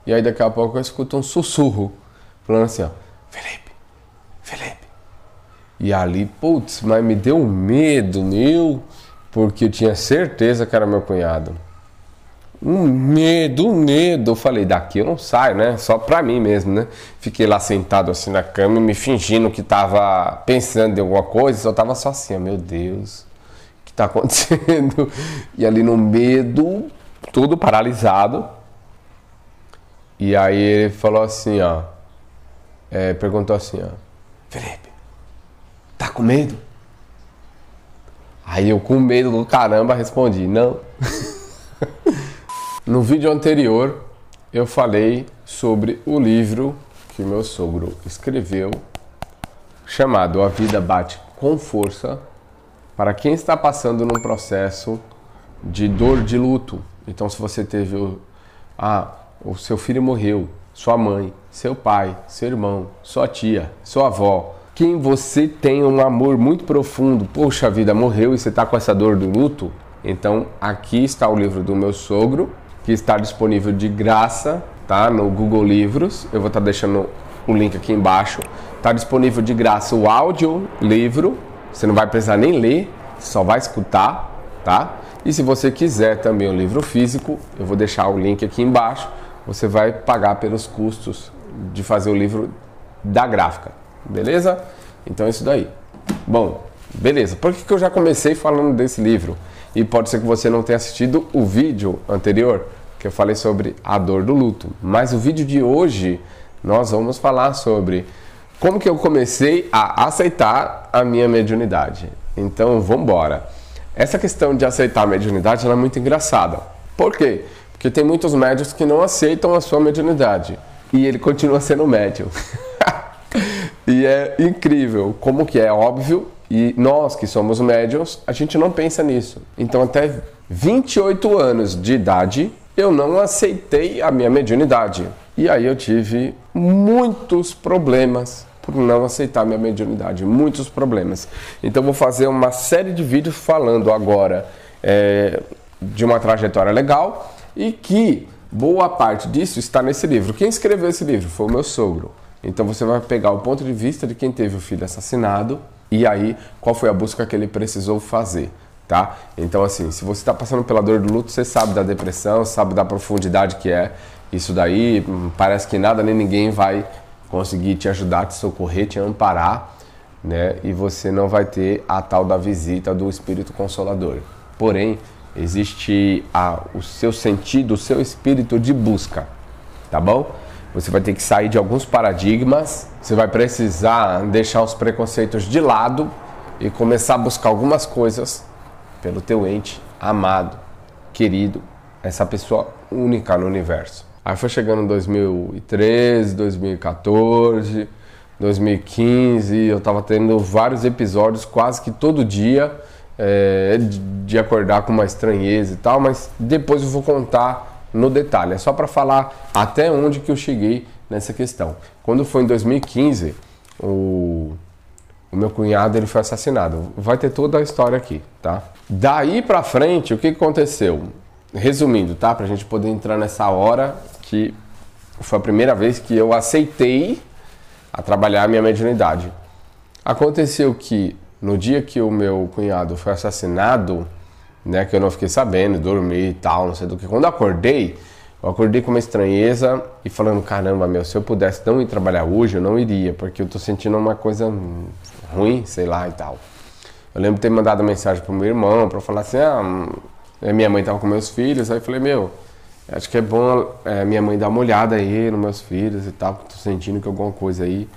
E aí daqui a pouco eu escuto um sussurro, falando assim, ó, Felipe, Felipe. E ali, putz, mas me deu medo, porque eu tinha certeza que era meu cunhado. Um medo. Eu falei, daqui eu não saio, né? Só pra mim mesmo, né? Fiquei lá sentado assim na cama, me fingindo que tava pensando em alguma coisa, só tava só assim, ó, meu Deus, o que tá acontecendo? E ali no medo, tudo paralisado. E aí ele falou assim, ó, perguntou assim, ó, Felipe, tá com medo? Aí eu com medo do caramba respondi, não. No vídeo anterior eu falei sobre o livro que meu sogro escreveu, chamado A Vida Bate com Força, para quem está passando num processo de dor de luto. Então, se você teve o seu filho morreu, sua mãe, seu pai, seu irmão, sua tia, sua avó, quem você tem um amor muito profundo, poxa vida, morreu e você está com essa dor do luto, então aqui está o livro do meu sogro, que está disponível de graça, tá? No Google Livros. Eu vou estar deixando o link aqui embaixo. Está disponível de graça o áudio livro. Você não vai precisar nem ler, só vai escutar, tá? E se você quiser também o livro físico, eu vou deixar o link aqui embaixo. Você vai pagar pelos custos de fazer o livro da gráfica, beleza? Então é isso daí. Bom, beleza. Por que eu já comecei falando desse livro? E pode ser que você não tenha assistido o vídeo anterior, que eu falei sobre a dor do luto. Mas o vídeo de hoje, nós vamos falar sobre como que eu comecei a aceitar a minha mediunidade. Então, vamos embora. Essa questão de aceitar a mediunidade ela é muito engraçada. Por quê? Porque tem muitos médiuns que não aceitam a sua mediunidade. E ele continua sendo médium. E é incrível, como que é óbvio. E nós que somos médiuns, a gente não pensa nisso. Então até 28 anos de idade, eu não aceitei a minha mediunidade. E aí eu tive muitos problemas por não aceitar a minha mediunidade. Muitos problemas. Então vou fazer uma série de vídeos falando agora de uma trajetória legal e que boa parte disso está nesse livro. Quem escreveu esse livro foi o meu sogro. Então você vai pegar o ponto de vista de quem teve o filho assassinado e aí qual foi a busca que ele precisou fazer, tá? Então assim, se você está passando pela dor do luto, você sabe da depressão, sabe da profundidade que é isso daí, parece que nada nem ninguém vai conseguir te ajudar, te socorrer, te amparar, né? E você não vai ter a tal da visita do Espírito Consolador. Porém, existe o seu sentido, o seu espírito de busca, tá bom? Você vai ter que sair de alguns paradigmas, você vai precisar deixar os preconceitos de lado e começar a buscar algumas coisas pelo teu ente amado, querido, essa pessoa única no universo. Aí foi chegando em 2013, 2014, 2015, eu tava tendo vários episódios quase que todo dia de acordar com uma estranheza e tal, mas depois eu vou contar no detalhe, é só para falar até onde que eu cheguei nessa questão. Quando foi em 2015, o meu cunhado ele foi assassinado. Vai ter toda a história aqui, tá? Daí pra frente, o que aconteceu? Resumindo, tá? Pra gente poder entrar nessa hora que foi a primeira vez que eu aceitei a trabalhar a minha mediunidade. Aconteceu que no dia que o meu cunhado foi assassinado, né, que eu não fiquei sabendo, dormi e tal, não sei do que. Quando eu acordei com uma estranheza e falando, caramba, se eu pudesse não ir trabalhar hoje, eu não iria, porque eu tô sentindo uma coisa ruim, sei lá e tal. Eu lembro de ter mandado mensagem pro meu irmão pra falar assim, minha mãe tava com meus filhos, aí eu falei, acho que é bom minha mãe dar uma olhada aí nos meus filhos e tal, tô sentindo que alguma coisa aí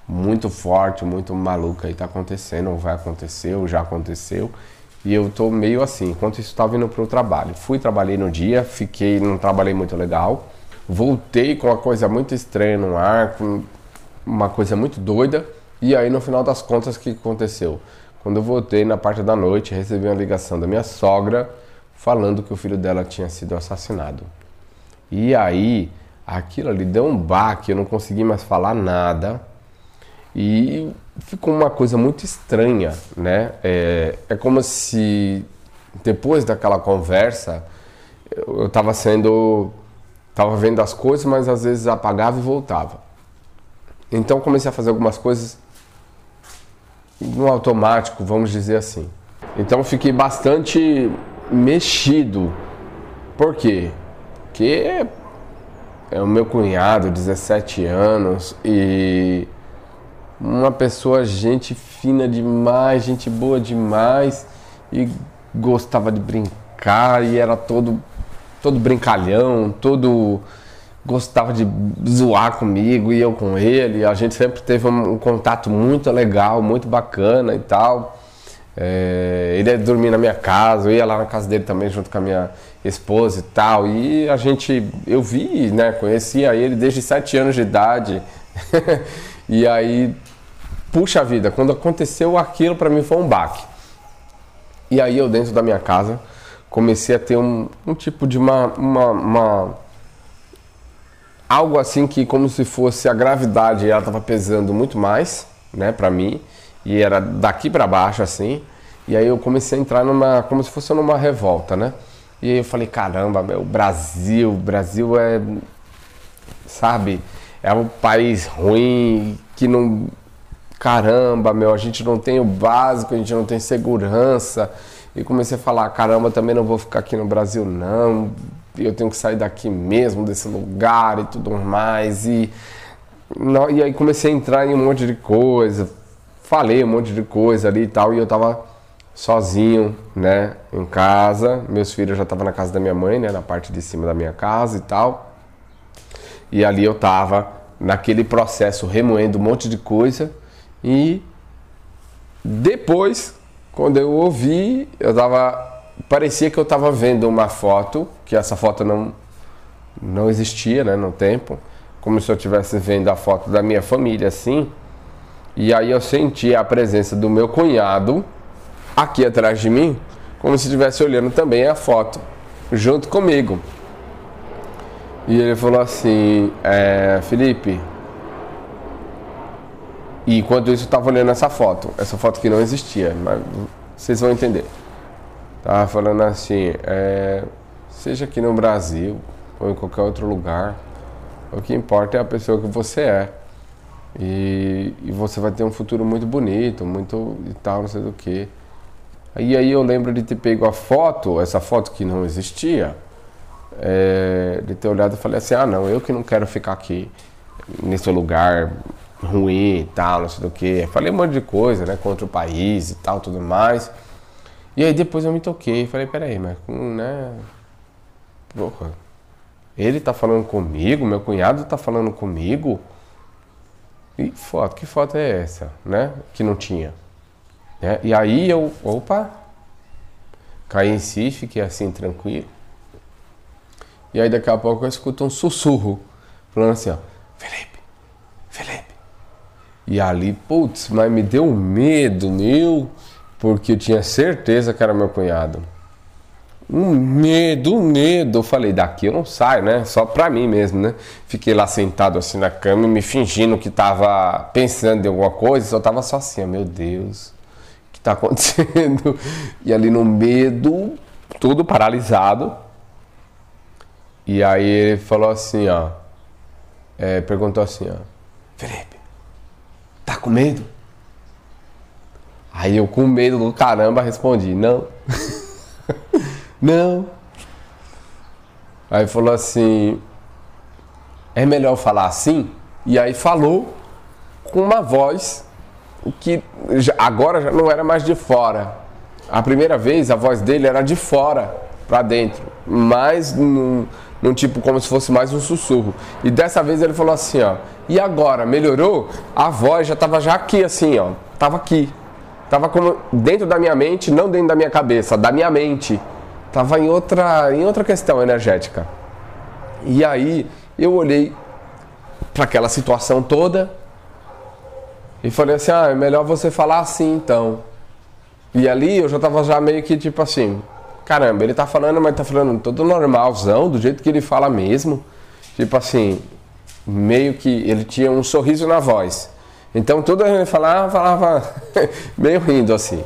muito forte, muito maluca aí tá acontecendo, ou vai acontecer, ou já aconteceu. E eu tô meio assim, enquanto isso estava indo pro trabalho. Trabalhei no dia, não trabalhei muito legal. Voltei com uma coisa muito estranha no ar, com uma coisa muito doida. E aí no final das contas, o que aconteceu? Quando eu voltei na parte da noite, recebi uma ligação da minha sogra falando que o filho dela tinha sido assassinado. E aí, aquilo ali deu um baque, eu não consegui mais falar nada. E ficou uma coisa muito estranha, né? É como se depois daquela conversa eu estava sendo Tava vendo as coisas, mas às vezes apagava e voltava. Então comecei a fazer algumas coisas no automático, vamos dizer assim. Então fiquei bastante mexido. Por quê? Porque é o meu cunhado, 17 anos, e uma pessoa, gente fina demais, gente boa demais, e gostava de brincar, e era todo brincalhão, gostava de zoar comigo e eu com ele. A gente sempre teve um contato muito legal, muito bacana e tal. Ele ia dormir na minha casa, eu ia lá na casa dele também junto com a minha esposa e tal. E eu vi, né, conhecia ele desde 7 anos de idade. E aí, puxa vida, quando aconteceu aquilo, pra mim foi um baque. E aí eu, dentro da minha casa, comecei a ter um tipo de algo assim, que como se fosse a gravidade, ela estava pesando muito mais, né, pra mim, e era daqui para baixo assim. E aí eu comecei a entrar como se fosse numa revolta, né? E aí eu falei, caramba, meu, Brasil é, sabe, é um país ruim, que não, caramba, meu, a gente não tem o básico, a gente não tem segurança. E comecei a falar, caramba, também não vou ficar aqui no Brasil não, eu tenho que sair daqui mesmo, desse lugar e tudo mais. E aí comecei a entrar em um monte de coisa, falei um monte de coisa ali e tal, e eu tava sozinho, né, em casa. Meus filhos já estavam na casa da minha mãe, né, na parte de cima da minha casa e tal. E ali eu tava naquele processo, remoendo um monte de coisa. E depois, quando eu ouvi, parecia que eu estava vendo uma foto, que essa foto não existia, né, no tempo, como se eu estivesse vendo a foto da minha família, assim. E aí eu senti a presença do meu cunhado aqui atrás de mim, como se estivesse olhando também a foto, junto comigo. E ele falou assim, Felipe... E enquanto isso eu estava olhando essa foto que não existia, mas vocês vão entender. Tava falando assim, seja aqui no Brasil ou em qualquer outro lugar, o que importa é a pessoa que você é. E você vai ter um futuro muito bonito, muito e tal, não sei do que. E aí eu lembro de ter pego essa foto que não existia, de ter olhado e falei assim, não, eu que não quero ficar aqui nesse lugar ruim e tal, não sei do que. Falei um monte de coisa, né, contra o país e tal, tudo mais. E aí depois eu me toquei, falei, peraí, mas, né, porra, ele tá falando comigo, meu cunhado tá falando comigo, e que foto é essa, né, que não tinha, né? E aí eu, caí em si, fiquei assim, tranquilo. E aí daqui a pouco eu escuto um sussurro, falando assim, ó, Felipe. E ali, putz, mas me deu um medo, porque eu tinha certeza que era meu cunhado. Um medo. Eu falei, daqui eu não saio, né? Só pra mim mesmo, né? Fiquei lá sentado assim na cama, me fingindo que tava pensando em alguma coisa, só tava só assim, meu Deus, o que tá acontecendo? E ali no medo, tudo paralisado. E aí ele falou assim, ó, perguntou assim, ó, Felipe, tá com medo? Aí eu, com medo do caramba, respondi, não. Não. Aí falou assim, é melhor falar assim? E aí falou com uma voz que agora já não era mais de fora. A primeira vez a voz dele era de fora pra dentro, mas num tipo como se fosse mais um sussurro. E dessa vez ele falou assim, ó, e agora, melhorou? A voz já tava aqui assim, ó, tava aqui. Tava como dentro da minha mente, não dentro da minha cabeça, da minha mente. Tava em outra questão energética. E aí eu olhei para aquela situação toda e falei assim, é melhor você falar assim então. E ali eu já tava meio que tipo assim, caramba, ele tá falando, mas tá falando todo normalzão, do jeito que ele fala mesmo. Tipo assim, meio que ele tinha um sorriso na voz. Então tudo ele falava meio rindo assim.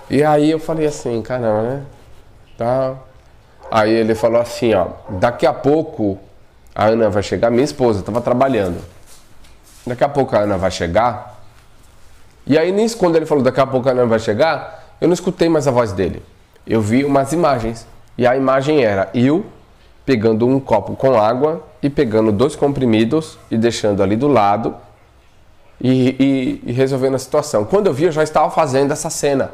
E aí eu falei assim, caramba, né? Tá. Aí ele falou assim, ó, daqui a pouco a Ana vai chegar, minha esposa, estava trabalhando. Daqui a pouco a Ana vai chegar. E aí nisso, quando ele falou daqui a pouco a Ana vai chegar, eu não escutei mais a voz dele. Eu vi umas imagens. E a imagem era eu pegando um copo com água e pegando 2 comprimidos e deixando ali do lado e resolvendo a situação. Quando eu vi, eu já estava fazendo essa cena.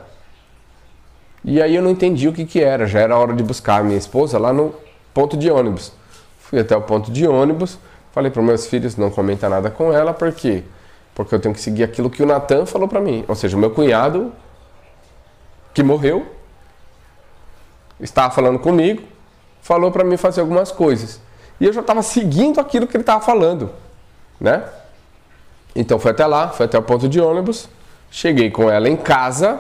E aí eu não entendi o que era. Já era hora de buscar a minha esposa lá no ponto de ônibus. Fui até o ponto de ônibus, falei para os meus filhos não comentar nada com ela, por quê? Porque eu tenho que seguir aquilo que o Natan falou para mim. Ou seja, o meu cunhado, que morreu, estava falando comigo, falou para mim fazer algumas coisas. E eu já estava seguindo aquilo que ele estava falando, né? Então fui até lá, fui até o ponto de ônibus, cheguei com ela em casa,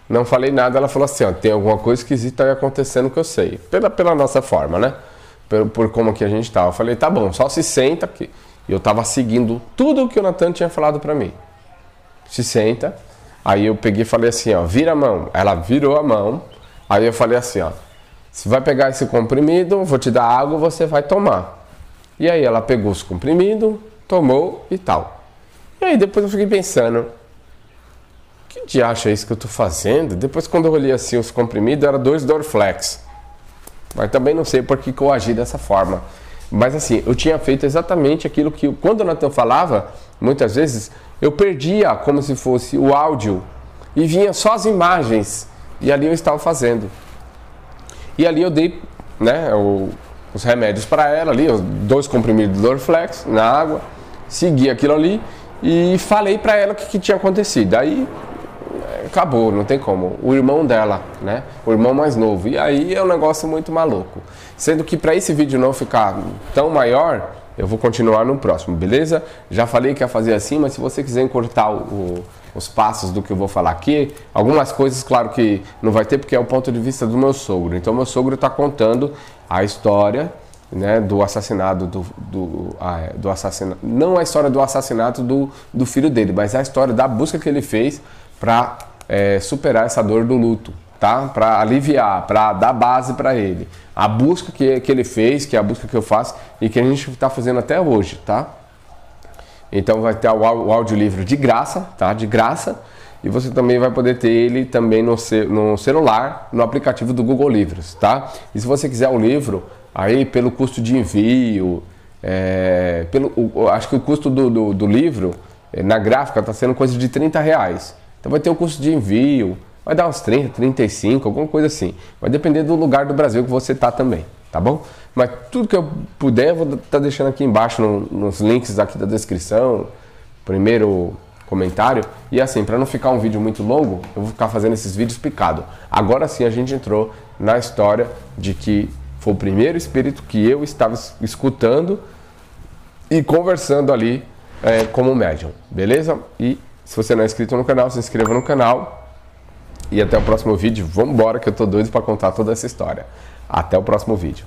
não falei nada, ela falou assim, ó, tem alguma coisa esquisita aí acontecendo que eu sei. Pela nossa forma, né? Por como que a gente estava. Eu falei, tá bom, só se senta aqui. E eu estava seguindo tudo o que o Natan tinha falado para mim. Se senta. Aí eu peguei e falei assim, ó, vira a mão. Ela virou a mão. Aí eu falei assim, ó, você vai pegar esse comprimido, vou te dar água, você vai tomar. E aí ela pegou os comprimidos, tomou e tal. E aí depois eu fiquei pensando, que diacho é isso que eu tô fazendo? Depois quando eu olhei assim os comprimidos, era 2 Dorflex. Mas também não sei por que eu agi dessa forma. Mas assim, eu tinha feito exatamente aquilo que, quando o Natan falava, muitas vezes, eu perdia como se fosse o áudio e vinha só as imagens. E ali eu estava fazendo. E ali eu dei, né, os remédios para ela ali, os 2 comprimidos de Dorflex na água, segui aquilo ali e falei para ela o que tinha acontecido. Aí acabou, não tem como. O irmão dela, né? O irmão mais novo. E aí é um negócio muito maluco. Sendo que para esse vídeo não ficar tão maior, eu vou continuar no próximo, beleza? Já falei que ia fazer assim, mas se você quiser encurtar os passos do que eu vou falar aqui, algumas coisas, claro que não vai ter, porque é o ponto de vista do meu sogro. Então, meu sogro está contando a história, né, do assassinato do assassinato, não a história do assassinato do filho dele, mas a história da busca que ele fez para superar essa dor do luto, tá? Para aliviar, para dar base para ele. A busca que ele fez, que é a busca que eu faço e que a gente está fazendo até hoje, tá? Então vai ter o audiolivro de graça, tá? De graça. E você também vai poder ter ele também no celular, no aplicativo do Google Livros, tá? E se você quiser o livro, aí pelo custo de envio, acho que o custo do livro na gráfica está sendo coisa de R$30. Então vai ter o custo de envio, vai dar uns 30, 35, alguma coisa assim. Vai depender do lugar do Brasil que você tá também, tá bom? Mas tudo que eu puder, eu vou estar deixando aqui embaixo nos links aqui da descrição, primeiro comentário. E assim, para não ficar um vídeo muito longo, eu vou ficar fazendo esses vídeos picados. Agora sim a gente entrou na história de que foi o primeiro espírito que eu estava escutando e conversando ali como médium, beleza? E se você não é inscrito no canal, se inscreva no canal. E até o próximo vídeo. Vamos embora que eu tô doido para contar toda essa história. Até o próximo vídeo.